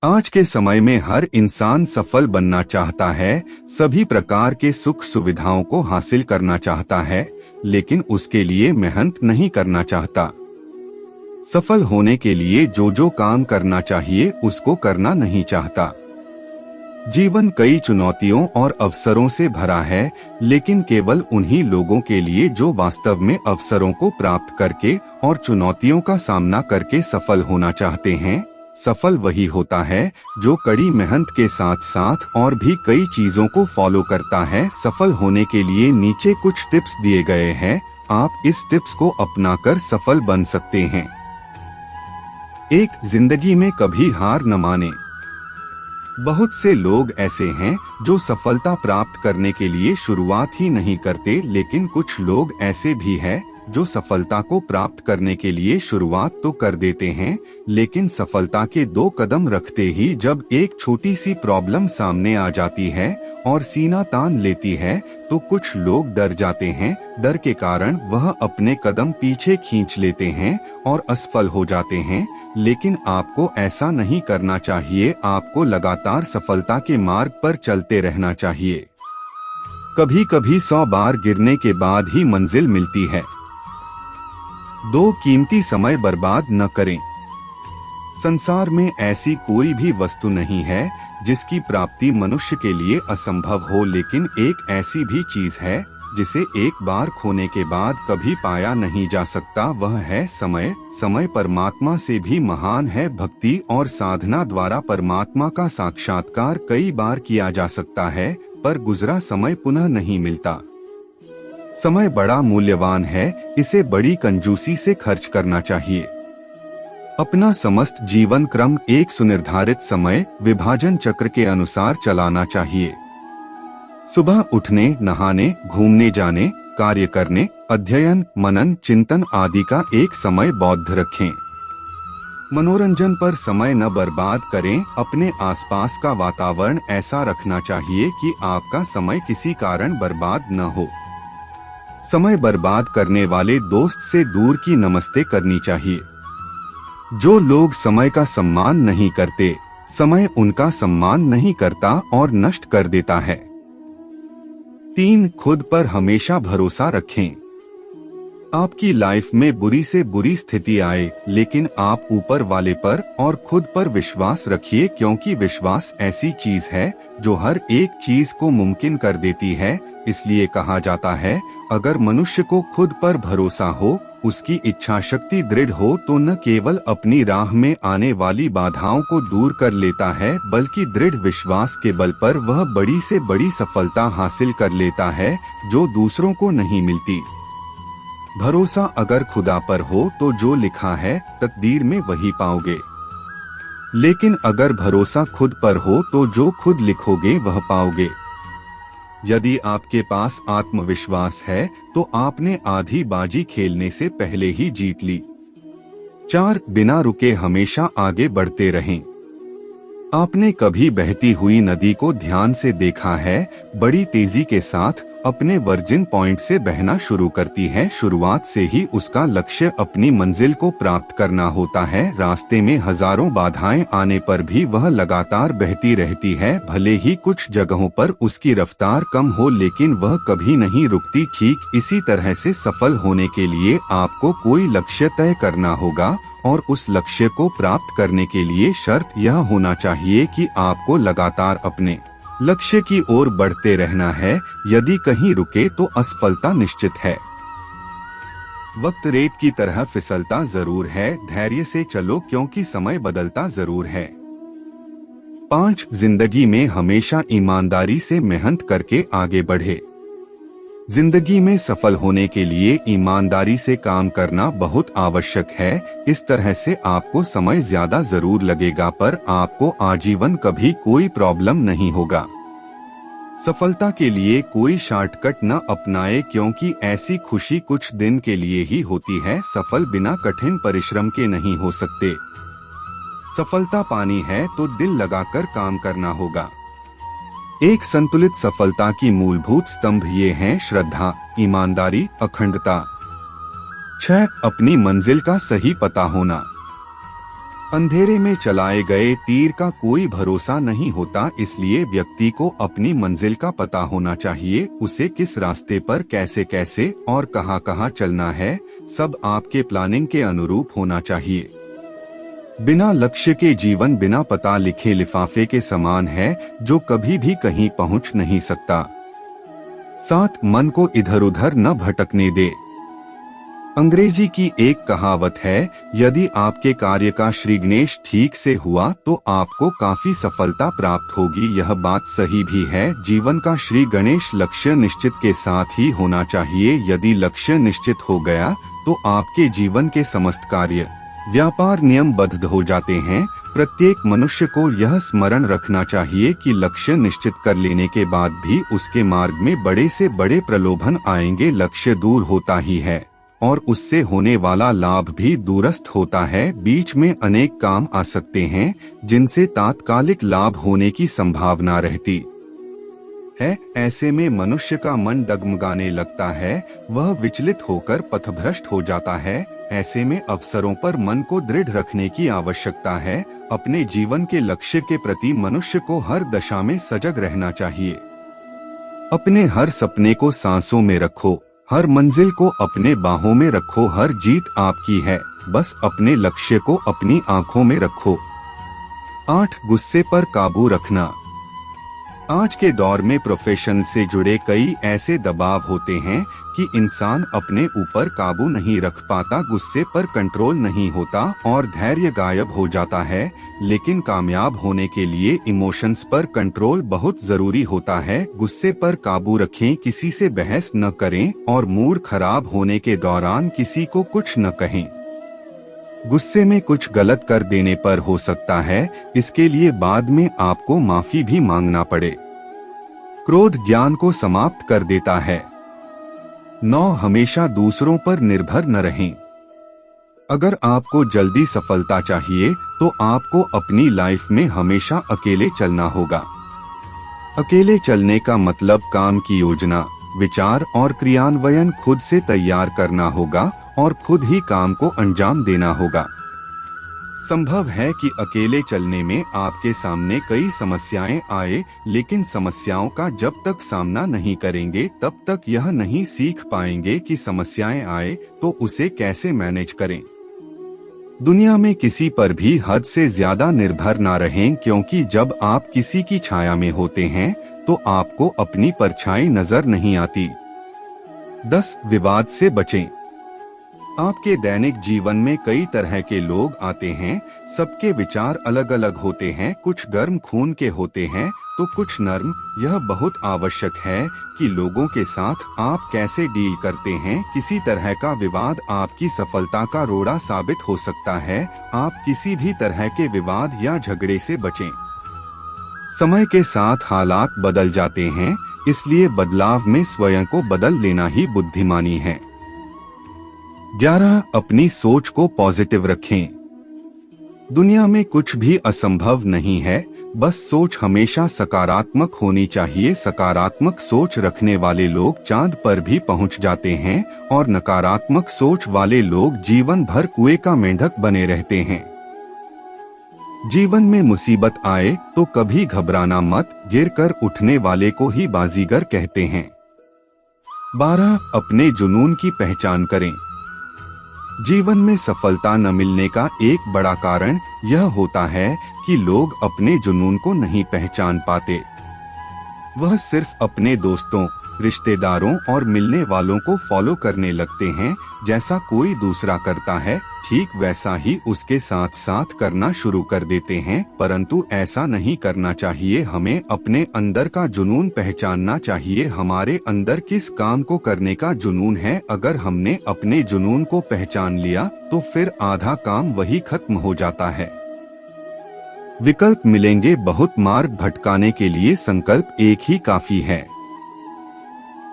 आज के समय में हर इंसान सफल बनना चाहता है, सभी प्रकार के सुख सुविधाओं को हासिल करना चाहता है, लेकिन उसके लिए मेहनत नहीं करना चाहता। सफल होने के लिए जो जो काम करना चाहिए उसको करना नहीं चाहता। जीवन कई चुनौतियों और अवसरों से भरा है, लेकिन केवल उन्हीं लोगों के लिए जो वास्तव में अवसरों को प्राप्त करके और चुनौतियों का सामना करके सफल होना चाहते हैं। सफल वही होता है जो कड़ी मेहनत के साथ साथ और भी कई चीजों को फॉलो करता है। सफल होने के लिए नीचे कुछ टिप्स दिए गए हैं, आप इस टिप्स को अपनाकर सफल बन सकते हैं। 1. जिंदगी में कभी हार न माने। बहुत से लोग ऐसे हैं जो सफलता प्राप्त करने के लिए शुरुआत ही नहीं करते, लेकिन कुछ लोग ऐसे भी हैं जो सफलता को प्राप्त करने के लिए शुरुआत तो कर देते हैं, लेकिन सफलता के 2 कदम रखते ही जब एक छोटी सी प्रॉब्लम सामने आ जाती है और सीना तान लेती है तो कुछ लोग डर जाते हैं। डर के कारण वह अपने कदम पीछे खींच लेते हैं और असफल हो जाते हैं, लेकिन आपको ऐसा नहीं करना चाहिए। आपको लगातार सफलता के मार्ग पर चलते रहना चाहिए। कभी कभी 100 बार गिरने के बाद ही मंजिल मिलती है। 2. कीमती समय बर्बाद न करें। संसार में ऐसी कोई भी वस्तु नहीं है जिसकी प्राप्ति मनुष्य के लिए असंभव हो, लेकिन एक ऐसी भी चीज है जिसे एक बार खोने के बाद कभी पाया नहीं जा सकता, वह है समय। समय परमात्मा से भी महान है। भक्ति और साधना द्वारा परमात्मा का साक्षात्कार कई बार किया जा सकता है, पर गुजरा समय पुनः नहीं मिलता। समय बड़ा मूल्यवान है, इसे बड़ी कंजूसी से खर्च करना चाहिए। अपना समस्त जीवन क्रम एक सुनिर्धारित समय विभाजन चक्र के अनुसार चलाना चाहिए। सुबह उठने, नहाने, घूमने जाने, कार्य करने, अध्ययन, मनन, चिंतन आदि का एक समय बौद्ध रखें। मनोरंजन पर समय न बर्बाद करें। अपने आसपास का वातावरण ऐसा रखना चाहिए कि आपका समय किसी कारण बर्बाद न हो। समय बर्बाद करने वाले दोस्त से दूर की नमस्ते करनी चाहिए। जो लोग समय का सम्मान नहीं करते, समय उनका सम्मान नहीं करता और नष्ट कर देता है। 3. खुद पर हमेशा भरोसा रखें। आपकी लाइफ में बुरी से बुरी स्थिति आए, लेकिन आप ऊपर वाले पर और खुद पर विश्वास रखिए, क्योंकि विश्वास ऐसी चीज है जो हर एक चीज को मुमकिन कर देती है। इसलिए कहा जाता है, अगर मनुष्य को खुद पर भरोसा हो, उसकी इच्छा शक्ति दृढ़ हो, तो न केवल अपनी राह में आने वाली बाधाओं को दूर कर लेता है, बल्कि दृढ़ विश्वास के बल पर वह बड़ी से बड़ी सफलता हासिल कर लेता है जो दूसरों को नहीं मिलती। भरोसा अगर खुदा पर हो तो जो लिखा है तकदीर में वही पाओगे, लेकिन अगर भरोसा खुद पर हो तो जो खुद लिखोगे वह पाओगे। यदि आपके पास आत्मविश्वास है तो आपने आधी बाजी खेलने से पहले ही जीत ली। 4. बिना रुके हमेशा आगे बढ़ते रहें। आपने कभी बहती हुई नदी को ध्यान से देखा है? बड़ी तेजी के साथ अपने वर्जिन पॉइंट से बहना शुरू करती है। शुरुआत से ही उसका लक्ष्य अपनी मंजिल को प्राप्त करना होता है। रास्ते में हजारों बाधाएं आने पर भी वह लगातार बहती रहती है। भले ही कुछ जगहों पर उसकी रफ्तार कम हो, लेकिन वह कभी नहीं रुकती। ठीक इसी तरह से सफल होने के लिए आपको कोई लक्ष्य तय करना होगा, और उस लक्ष्य को प्राप्त करने के लिए शर्त यह होना चाहिए कि आपको लगातार अपने लक्ष्य की ओर बढ़ते रहना है। यदि कहीं रुके तो असफलता निश्चित है। वक्त रेत की तरह फिसलता जरूर है, धैर्य से चलो क्योंकि समय बदलता जरूर है। 5. जिंदगी में हमेशा ईमानदारी से मेहनत करके आगे बढ़े। जिंदगी में सफल होने के लिए ईमानदारी से काम करना बहुत आवश्यक है। इस तरह से आपको समय ज्यादा जरूर लगेगा, पर आपको आजीवन कभी कोई प्रॉब्लम नहीं होगा। सफलता के लिए कोई शॉर्टकट न अपनाए, क्योंकि ऐसी खुशी कुछ दिन के लिए ही होती है। सफल बिना कठिन परिश्रम के नहीं हो सकते। सफलता पानी है तो दिल लगाकर काम करना होगा। एक संतुलित सफलता की मूलभूत स्तंभ ये हैं: श्रद्धा, ईमानदारी, अखंडता। 6. अपनी मंजिल का सही पता होना। अंधेरे में चलाए गए तीर का कोई भरोसा नहीं होता, इसलिए व्यक्ति को अपनी मंजिल का पता होना चाहिए। उसे किस रास्ते पर कैसे कैसे और कहां कहां चलना है, सब आपके प्लानिंग के अनुरूप होना चाहिए। बिना लक्ष्य के जीवन बिना पता लिखे लिफाफे के समान है, जो कभी भी कहीं पहुंच नहीं सकता। 7 मन को इधर उधर न भटकने दे। अंग्रेजी की एक कहावत है, यदि आपके कार्य का श्री गणेश ठीक से हुआ तो आपको काफी सफलता प्राप्त होगी। यह बात सही भी है। जीवन का श्री गणेश लक्ष्य निश्चित के साथ ही होना चाहिए। यदि लक्ष्य निश्चित हो गया तो आपके जीवन के समस्त कार्य व्यापार नियमबद्ध हो जाते हैं। प्रत्येक मनुष्य को यह स्मरण रखना चाहिए कि लक्ष्य निश्चित कर लेने के बाद भी उसके मार्ग में बड़े से बड़े प्रलोभन आएंगे। लक्ष्य दूर होता ही है और उससे होने वाला लाभ भी दूरस्थ होता है। बीच में अनेक काम आ सकते हैं जिनसे तात्कालिक लाभ होने की संभावना रहती है। ऐसे में मनुष्य का मन डगमगाने लगता है, वह विचलित होकर पथभ्रष्ट हो जाता है। ऐसे में अवसरों पर मन को दृढ़ रखने की आवश्यकता है। अपने जीवन के लक्ष्य के प्रति मनुष्य को हर दशा में सजग रहना चाहिए। अपने हर सपने को सांसों में रखो, हर मंजिल को अपने बाहों में रखो। हर जीत आपकी है, बस अपने लक्ष्य को अपनी आंखों में रखो। 8 गुस्से पर काबू रखना। आज के दौर में प्रोफेशन से जुड़े कई ऐसे दबाव होते हैं कि इंसान अपने ऊपर काबू नहीं रख पाता, गुस्से पर कंट्रोल नहीं होता और धैर्य गायब हो जाता है। लेकिन कामयाब होने के लिए इमोशंस पर कंट्रोल बहुत जरूरी होता है। गुस्से पर काबू रखें, किसी से बहस न करें और मूड खराब होने के दौरान किसी को कुछ न कहें। गुस्से में कुछ गलत कर देने पर हो सकता है इसके लिए बाद में आपको माफी भी मांगना पड़े। क्रोध ज्ञान को समाप्त कर देता है। 9 हमेशा दूसरों पर निर्भर न रहें। अगर आपको जल्दी सफलता चाहिए तो आपको अपनी लाइफ में हमेशा अकेले चलना होगा। अकेले चलने का मतलब काम की योजना, विचार और क्रियान्वयन खुद से तैयार करना होगा और खुद ही काम को अंजाम देना होगा। संभव है कि अकेले चलने में आपके सामने कई समस्याएं आए, लेकिन समस्याओं का जब तक सामना नहीं करेंगे तब तक यह नहीं सीख पाएंगे कि समस्याएं आए तो उसे कैसे मैनेज करें। दुनिया में किसी पर भी हद से ज्यादा निर्भर ना रहें, क्योंकि जब आप किसी की छाया में होते हैं तो आपको अपनी परछाई नजर नहीं आती। 10 विवाद से बचें। आपके दैनिक जीवन में कई तरह के लोग आते हैं। सबके विचार अलग अलग होते हैं, कुछ गर्म खून के होते हैं तो कुछ नर्म। यह बहुत आवश्यक है कि लोगों के साथ आप कैसे डील करते हैं। किसी तरह का विवाद आपकी सफलता का रोड़ा साबित हो सकता है। आप किसी भी तरह के विवाद या झगड़े से बचें। समय के साथ हालात बदल जाते हैं, इसलिए बदलाव में स्वयं को बदल लेना ही बुद्धिमानी है। 11 अपनी सोच को पॉजिटिव रखें। दुनिया में कुछ भी असंभव नहीं है, बस सोच हमेशा सकारात्मक होनी चाहिए। सकारात्मक सोच रखने वाले लोग चांद पर भी पहुंच जाते हैं और नकारात्मक सोच वाले लोग जीवन भर कुएं का मेंढक बने रहते हैं। जीवन में मुसीबत आए तो कभी घबराना मत, गिरकर उठने वाले को ही बाजीगर कहते हैं। 12 अपने जुनून की पहचान करें। जीवन में सफलता न मिलने का एक बड़ा कारण यह होता है कि लोग अपने जुनून को नहीं पहचान पाते। वह सिर्फ अपने दोस्तों, रिश्तेदारों और मिलने वालों को फॉलो करने लगते हैं। जैसा कोई दूसरा करता है ठीक वैसा ही उसके साथ साथ करना शुरू कर देते हैं, परंतु ऐसा नहीं करना चाहिए। हमें अपने अंदर का जुनून पहचानना चाहिए। हमारे अंदर किस काम को करने का जुनून है। अगर हमने अपने जुनून को पहचान लिया तो फिर आधा काम वही खत्म हो जाता है। विकल्प मिलेंगे बहुत, मार्ग भटकाने के लिए संकल्प एक ही काफी है।